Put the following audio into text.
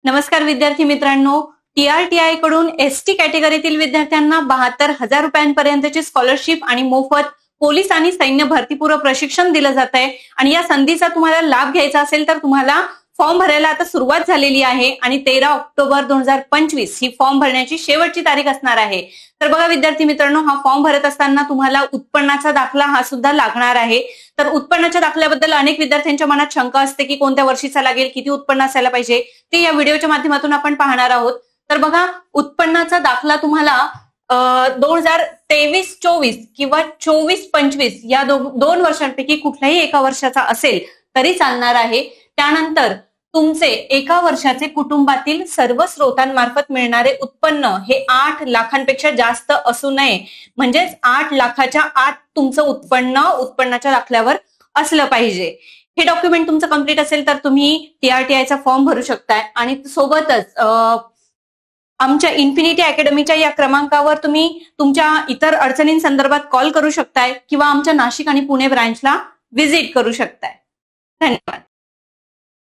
नमस्कार विद्यार्थी मित्रांनो, TRTI कडून ST कॅटेगरीतील विद्यार्थ्यांना 72,000 रुपयांपर्यंतची स्कॉलरशिप आणि मोफत पोलीस आणि सैन्य भरतीपूर्व प्रशिक्षण दिलं जात आहे। आणि या संधीचा तुम्हाला लाभ घ्यायचा असेल तर तुम्हाला फॉर्म भरायला आता सुरुवात झालेली आहे आणि 13 ऑक्टोबर 2025 ही फॉर्म भरण्याची शेवटची तारीख असणार आहे। तर बघा विद्यार्थी मित्रांनो, हा फॉर्म भरत असताना तुम्हाला उत्पन्नाचा दाखला हा सुद्धा लागणार आहे। तर उत्पन्नाच्या दाखल्याबद्दल अनेक विद्यार्थ्यांच्या मनात शंका असते की कोणत्या वर्षीचा लागेल, किती उत्पन्न असायला पाहिजे, ते या व्हिडिओच्या माध्यमातून आपण पाहणार आहोत। तर बघा, उत्पन्नाचा दाखला तुम्हाला 2023-24 किंवा 24-25 या दोन वर्षांपैकी कुठल्याही एका वर्षाचा असेल तरी चालणार आहे। त्यानंतर तुमचे एका वर्षाचे कुटुंबातील सर्व स्रोतांमार्फत मिळणारे उत्पन्न हे 8 लाखांपेक्षा जास्त असू नये, म्हणजेच 8 लाखाच्या आत तुमचं उत्पन्नाच्या दाखल्यावर असलं पाहिजे। हे डॉक्युमेंट तुमचं कंप्लीट असेल तर तुम्ही TRTIचा फॉर्म भरू शकताय। आणि सोबतच आमच्या इन्फिनिटी अकॅडमीच्या या क्रमांकावर तुम्ही तुमच्या इतर अडचणींसंदर्भात कॉल करू शकताय किंवा आमच्या नाशिक आणि पुणे ब्रांचला व्हिजिट करू शकताय। धन्यवाद।